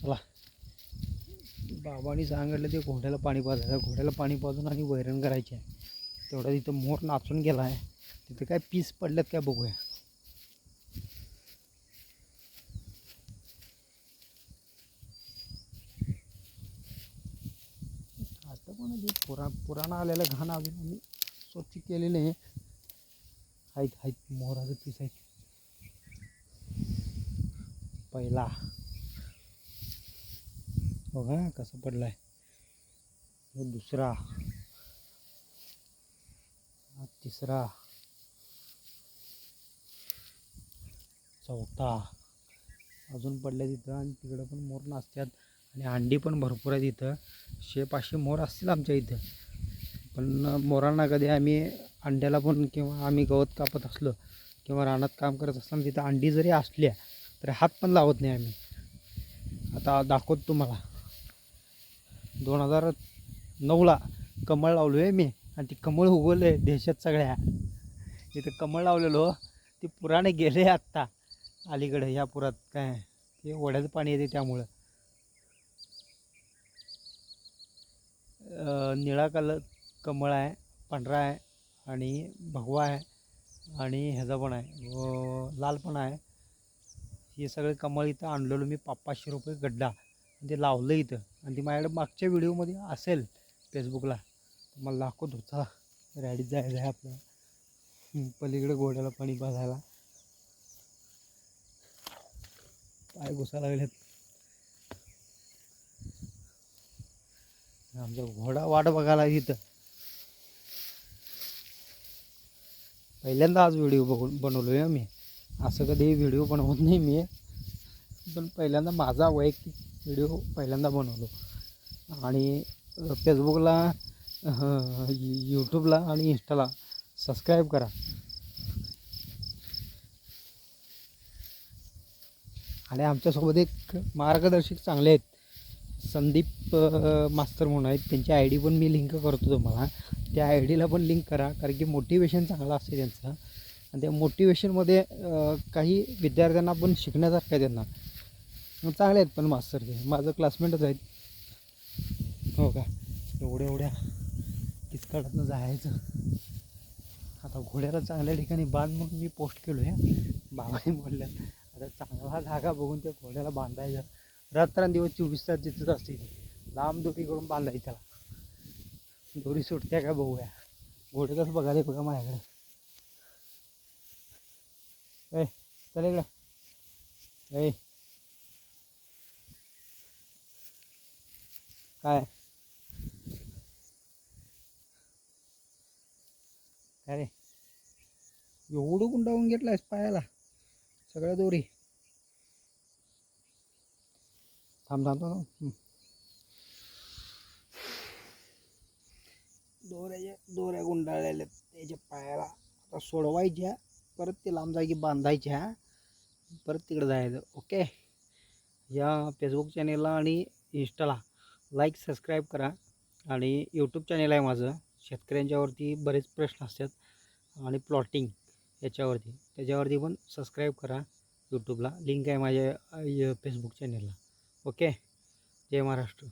चला बाबांनी सांगितलं ते घोड्याला पाणी पाजायचं, घोड्याला पाणी पाजून आणि वैरण करायची आहे. तेवढा तिथं मोर नाचून गेला आहे, तिथे काय पीस पडल्यात काय बघूया. आता पण ते पुराणा आलेलं घाण अजून आम्ही स्वच्छ केलेले आहे. आहेत मोराचं पीस आहेत. पहिला बघा कसं पडलाय, दुसरा, तिसरा, चौथा अजून पडल्या तिथं. आणि तिकडं पण मोर नाचतात आणि अंडी पण भरपूर आहेत इथं. 100-500 मोर असतील आमच्या इथं. पण मोरांना कधी आम्ही अंड्याला पण किंवा आम्ही गवत कापत असलो किंवा रानात काम करत असताना तिथं अंडी जरी असल्या तरी हात पण लावत नाही आम्ही. आता दाखवतो तुम्हाला. 2009ला कमळ लावलो आहे मी आणि ती कमळ उगवलं आहे देशात सगळ्या. इथं कमळ लावलेलो ते पुराने गेले आत्ता अलीकडे ह्या पुरात. काय ते ओढ्याचं पाणी येते त्यामुळं. निळा कमळ आहे, पांढरा आहे आणि भगवा आहे आणि ह्याचा पण आहे, लाल पण आहे. हे सगळे कमळ इथं आणलेलो मी 500 रुपये गड्डा आणि ते लावलं इथं. आणि ती माझ्याकडे मागच्या व्हिडिओमध्ये असेल फेसबुकला, मला दाखवत होता. रॅडीत जायचं आहे आपलं पलीकडे घोड्याला पाणी पाजायला. पाय घुसायला लागलेत. आमचा घोडा वाट बघायला इथं. पहिल्यांदा आज व्हिडिओ बनवलो आहे मी. असं कधी व्हिडिओ बनवत नाही मी, पण पहिल्यांदा माझा वैयक्तिक व्हिडिओ पहिल्यांदा बनवलो. आणि फेसबुकला, यूट्यूबला आणि इंस्टाला सबस्क्राईब करा. आणि आमच्यासोबत एक मार्गदर्शक चांगले आहेत, संदीप मास्तर म्हणून आहेत. त्यांची आय डी पण मी लिंक करतो तुम्हाला. त्या आय डीला पण लिंक करा, कारण की मोटिवेशन चांगलं असते त्यांचं. आणि त्या मोटिवेशनमध्ये काही विद्यार्थ्यांना पण शिकण्यासारखं आहे त्यांना. चांगले आहेत पण मास्तर ते माझं क्लासमेटच आहेत. हो का, एवढ्या किचकाटातनं जायचं. आता घोड्याला चांगल्या ठिकाणी बांध म्हणून मी पोस्ट केलो आहे. बाबाही बोलल्या आता चांगला जागा बघून त्या घोड्याला बांधायचं. रात्रंदिवस 24 तास तिथंच असते. लांब दोरी करून बांधायची त्याला. दोरी सुटत्या का बघूया. घोडे कसं बघायला बघा माझ्याकडे. ए चल इकडं. ए काय काय रे, एवढं गुंडाळून घेतलायस पायाला सगळ्या दोरी. थांब. दोऱ्या गुंडाळलेल्या त्याच्या पायाला. आता सोडवायच्या, परत ते लांब जागी बांधायच्या, परत तिकडे जायचं. ओके. या फेसबुक चॅनेलला आणि इंस्टाला लाईक सबस्क्राईब करा. आणि यूट्यूब चॅनेल आहे माझं. शेतकऱ्यांच्यावरती बरेच प्रश्न असतात आणि प्लॉटिंग त्याच्यावरती पण सबस्क्राईब करा. यूट्यूबला लिंक आहे माझ्या फेसबुक चॅनेलला. ओके. जय महाराष्ट्र.